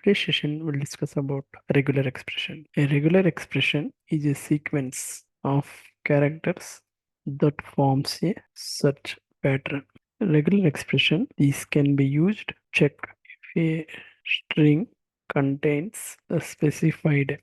today's session, we'll discuss about regular expression. A regular expression is a sequence of characters that forms a search pattern. Regular expression, these can be used to check if a string contains a specified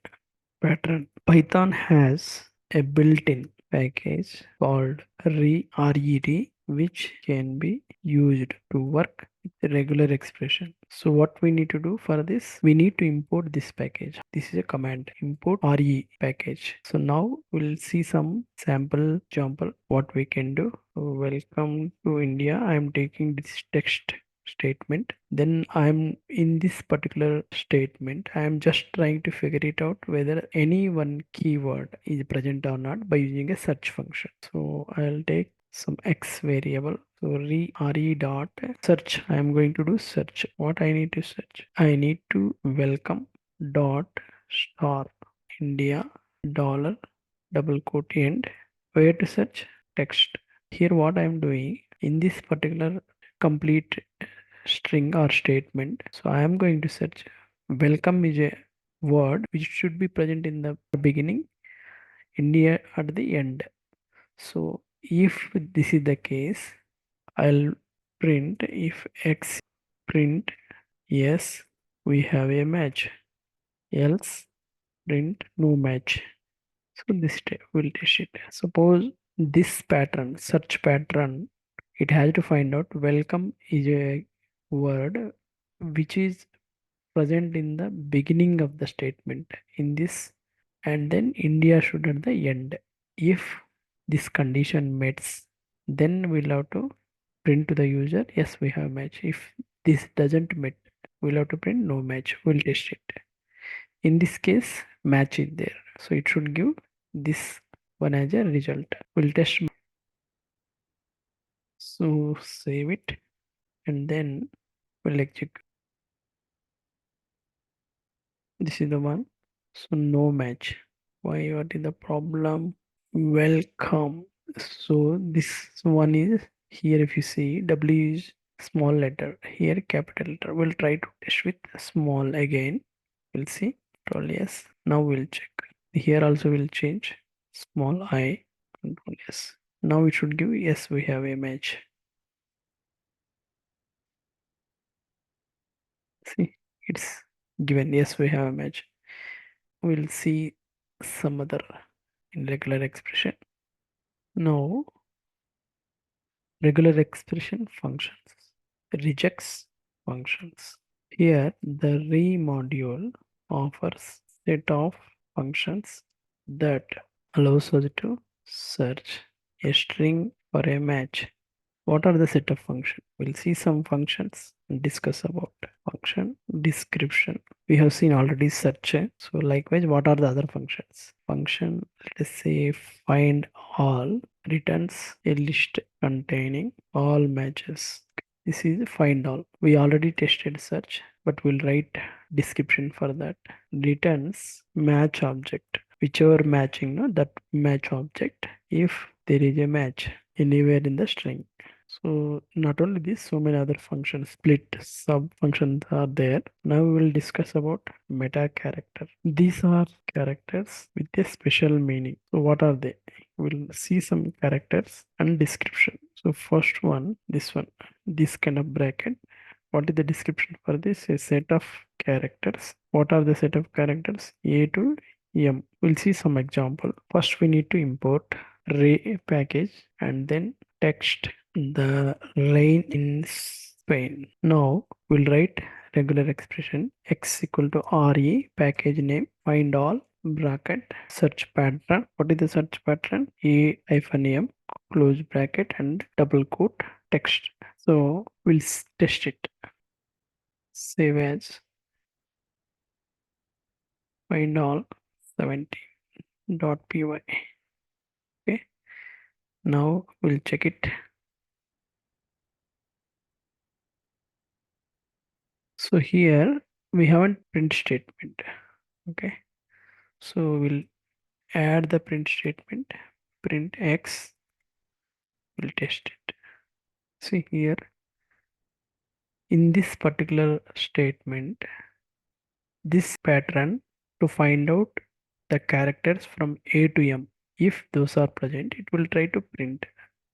pattern. Python has a built-in package called red, which can be used to work with the regular expression. So what we need to do for this, we need to import this package. This is a command, import re package. So now we'll see some sample example what we can do. Welcome to India. I am taking this text statement. Then I'm in this particular statement, I am just trying to figure it out whether any one keyword is present or not by using a search function. So I'll take some x variable. So re dot search. I am going to do search. What I need to search? I need to welcome dot star India dollar double quote end. Where to search? Text. Here what I am doing in this particular complete string or statement. So I am going to search welcome is a word which should be present in the beginning, India at the end. So if this is the case, I'll print if x print yes, we have a match, else print no match. So this will test it. Suppose this pattern, search pattern, it has to find out welcome is a word which is present in the beginning of the statement in this, and then India should at the end. If this condition meets, then we'll have to print to the user yes, we have match. If this doesn't meet, we'll have to print no match. We'll test it. In this case, match is there, so it should give this one as a result. We'll test. So save it and then we'll execute. This is the one. So no match. Why? What is the problem? Welcome. So this one is here. If you see, W is small letter. Here capital letter. We'll try to test with small again. We'll see. Control yes. Now we'll check. Here also we'll change. Small I. Control yes. Now it should give yes. We have a match. See, it's given yes. We have a match. We'll see some other irregular expression. Now, regular expression functions rejects functions. Here, the re module offers set of functions that allows us to search a string for a match. What are the set of functions? We'll see some functions and discuss about function description. We have seen already search. So likewise, what are the other functions? Function, let us say find all returns a list containing all matches. This is find all. We already tested search, but we'll write description for that. Returns match object. Whichever matching, no, that match object if there is a match anywhere in the string. So not only this, so many other functions, split sub functions are there. Now we will discuss about meta character. These are characters with a special meaning. So what are they? We'll see some characters and description. So first one, this kind of bracket. What is the description for this? A set of characters. What are the set of characters? A to M. We'll see some example. First, we need to import Ray package and then text the rain in Spain. Now we'll write regular expression x equal to re package name find all bracket search pattern. What is the search pattern? A hyphen m close bracket and double quote text. So we'll test it. Save as find all 70.py. Okay. Now we'll check it. So here we haven't print statement. Okay. So we'll add the print statement. Print x. We'll test it. See here in this particular statement, this pattern to find out the characters from A to M. If those are present, it will try to print.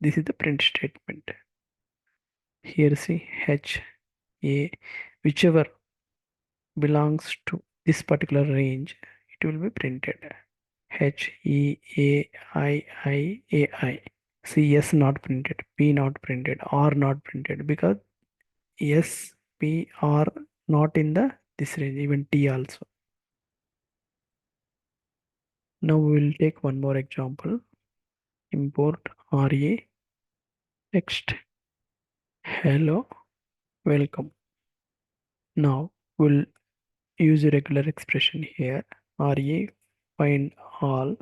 This is the print statement. Here see H, A, whichever belongs to this particular range, it will be printed. H, E, A, I. See S not printed, P not printed, R not printed because S, P, R not in the this range, even T also. Now we will take one more example. Import RA text hello welcome. Now we'll use a regular expression here. RA find all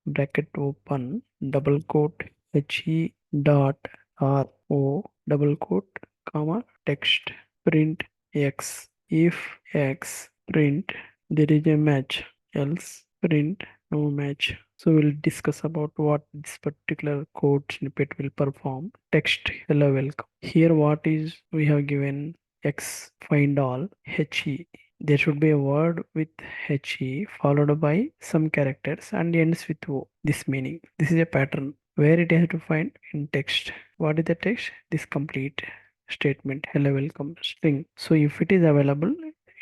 bracket open double quote HE dot RO double quote comma text print X. If X print there is a match, else print no match. So we'll discuss about what this particular code snippet will perform. Text hello welcome. Here what is we have given X find all HE. There should be a word with HE followed by some characters and ends with O. This meaning. This is a pattern where it has to find in text. What is the text? This complete statement hello welcome string. So if it is available,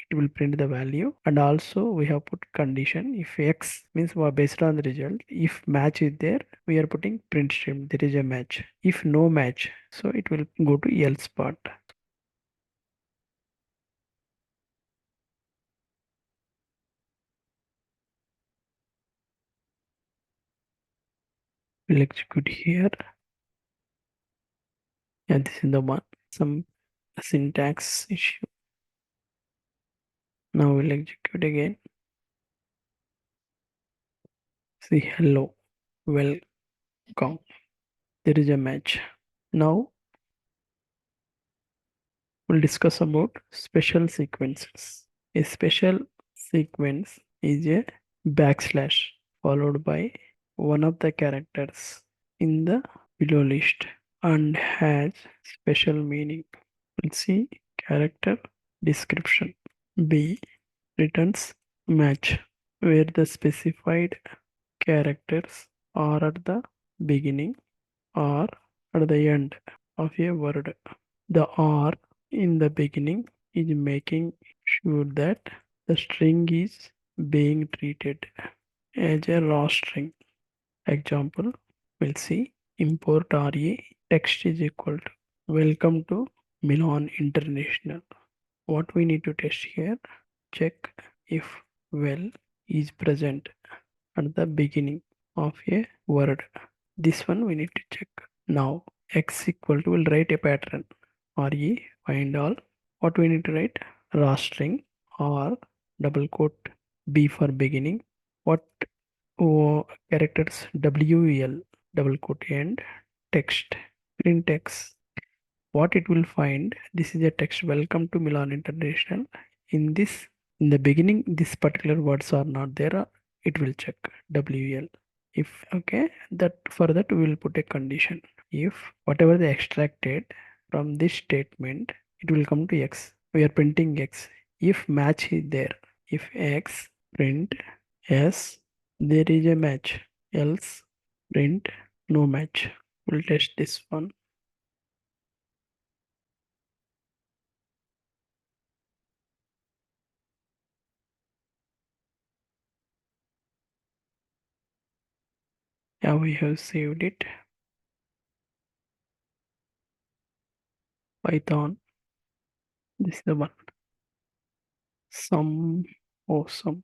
it will print the value, and also we have put condition. If X means based on the result, if match is there, we are putting print string there is a match. If no match, so it will go to else part. We'll execute here. Yeah, this is the one. Some syntax issue. Now we'll execute again. See hello, welcome. There is a match. Now we'll discuss about special sequences. A special sequence is a backslash followed by one of the characters in the below list and has special meaning. We'll see character description. B returns match where the specified characters are at the beginning or at the end of a word. The R in the beginning is making sure that the string is being treated as a raw string. Example, we'll see import RA text is equal to welcome to Milan International. What we need to test here, check if well is present at the beginning of a word. This one we need to check. Now x equal to, we'll write a pattern. RE find all. What we need to write? Raw string or double quote B for beginning. What characters WEL double quote and text print text. What it will find, this is a text welcome to Milan International. In this, in the beginning this particular words are not there, it will check WEL. If okay, that for that we will put a condition. If whatever they extracted from this statement, it will come to X. We are printing X. If match is there, if X print yes, there is a match, else print no match. We'll test this one. Yeah, we have saved it. Python. This is the one. Some awesome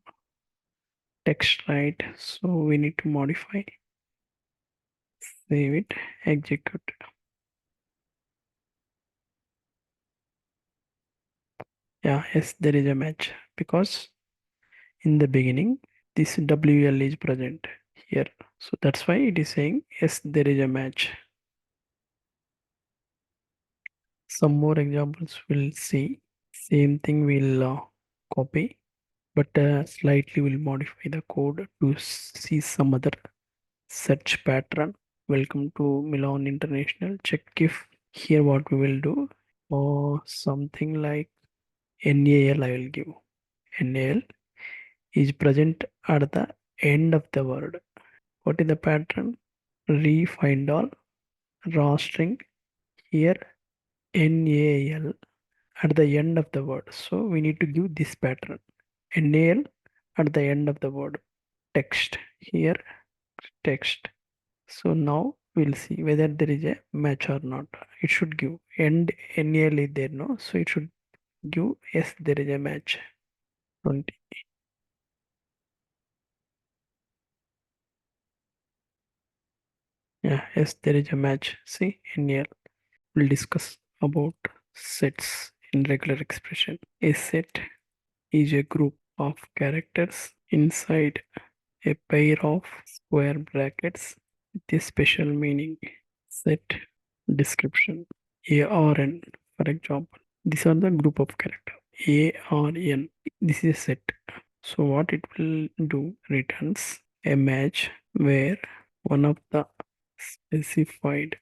text, right? So we need to modify, save it, execute. Yeah, yes, there is a match because in the beginning this WL is present here. So that's why it is saying yes, there is a match. Some more examples we'll see. Same thing we'll copy, but slightly we'll modify the code to see some other search pattern. Welcome to Milan International. Check if here what we will do or something like NAL I will give. NAL is present at the end of the word. What is the pattern? Find all, raw string. Here NAL at the end of the word. So we need to give this pattern. NAL at the end of the word. Text. Here text. So now we'll see whether there is a match or not. It should give end NAL is there, no? So it should give yes, there is a match. 20. Yeah, yes, there is a match. See, NAL. We'll discuss about sets in regular expression. A set is a group of characters inside a pair of square brackets with a special meaning. Set description. A or N, for example. These are the group of characters. A or N. This is a set. So what it will do returns a match where one of the specified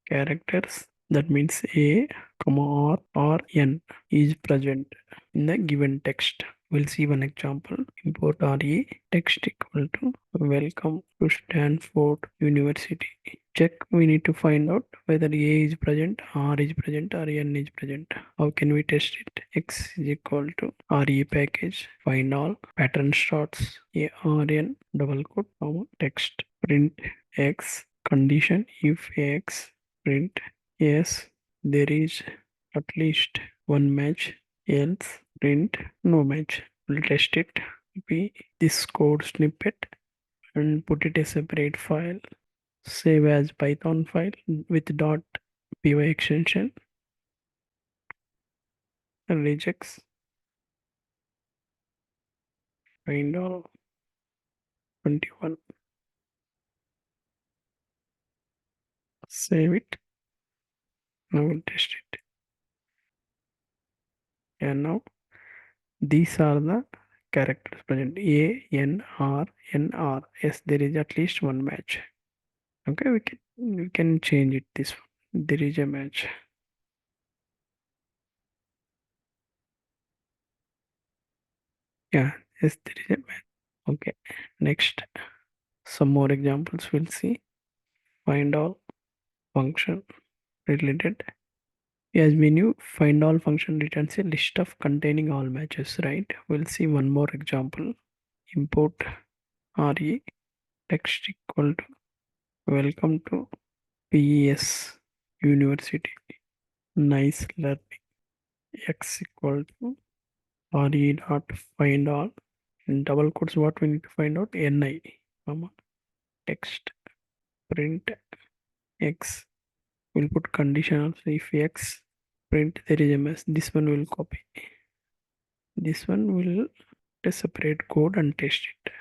characters, that means A, comma or N, is present in the given text. We'll see one example. Import RE text equal to welcome to Stanford University. Check, we need to find out whether A is present, R is present, or N is present. How can we test it? X is equal to RE package, find all, pattern starts A R N double quote, comma, text, print X, condition if X, print yes, there is at least one match, else print no match. We'll test it. Copy this code snippet and put it a separate file. Save as Python file with .py extension. Regex. Find all 21. Save it. Now we'll test it. And now these are the characters present. A, N, R, N, R. Yes, there is at least one match. Okay, we can change it this one. There is a match. Yeah, yes, there is a match. Okay, next some more examples we'll see. Find all function related. As menu find all function returns a list of containing all matches, right? We'll see one more example. Import RE text equal to welcome to PES University. Nice learning. X equal to RE dot find all. In double quotes, what we need to find out? NI, comma, text, print X. We'll put condition also if X, print there is a mess. This one will copy. This one will a separate code and test it.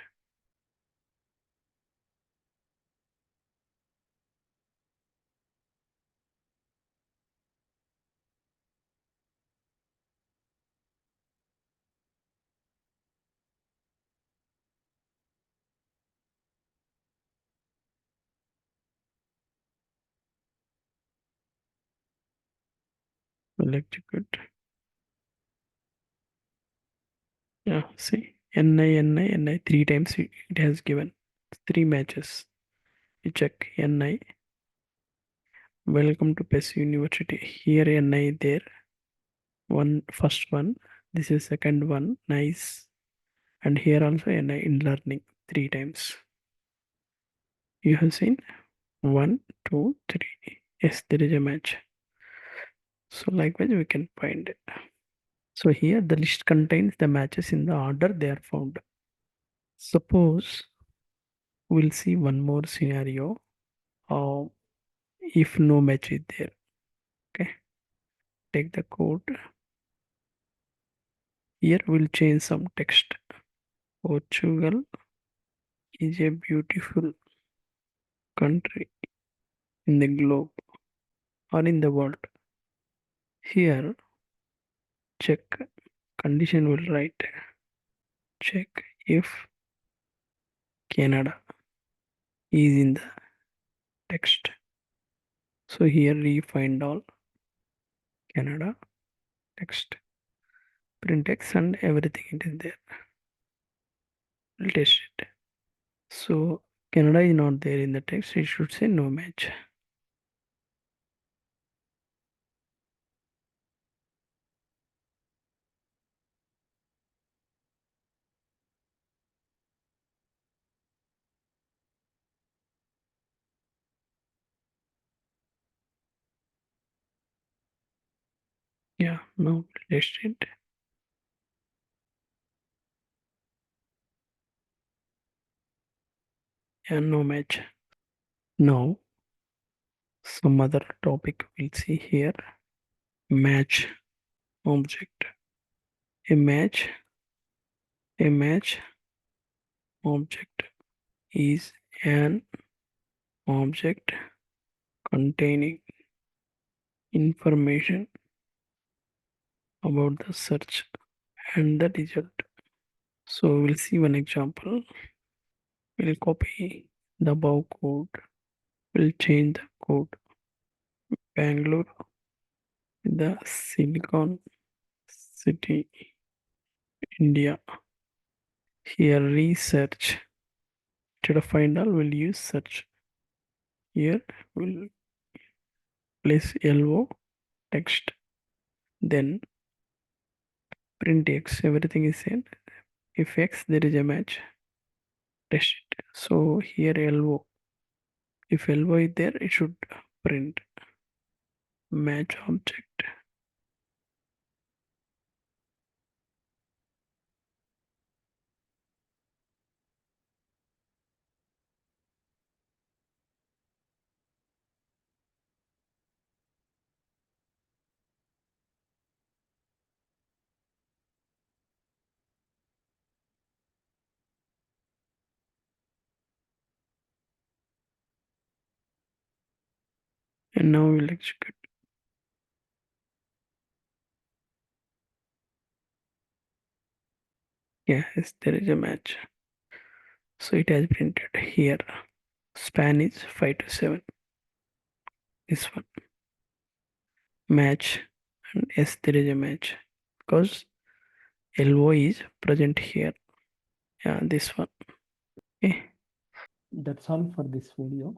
We'll execute. Yeah, see, NI, three times it has given three matches. You check NI. Welcome to PES University. Here NI there. One first one. This is second one. Nice. And here also NI in learning three times. You have seen 1, 2, 3. Yes, there is a match. So likewise we can find it. So here the list contains the matches in the order they are found. Suppose we'll see one more scenario. Uh, if no match is there, okay, take the code. Here we'll change some text. Portugal is a beautiful country in the globe or in the world. Here, check condition will write check if Canada is in the text. So here we find all Canada text. print X and everything it is there. We'll test it. So Canada is not there in the text, it should say no match. Yeah, now we'll test it. Yeah, no match. Now some other topic we'll see here. Match object. A match, a match object is an object containing information about the search and the result. So we'll see one example. We'll copy the above code. We'll change the code. Bangalore, the Silicon City, India. Here research. Instead of find all, we'll use search. Here we'll place LO text. Then print X. Everything is same. If X there is a match, test it. So here LO. If LO is there, it should print match object. And now we'll execute. Yes, there is a match. So it has printed here. Span is 5 to 7. This one match, and yes, there is a match because LO is present here. Yeah, this one. Okay, that's all for this video.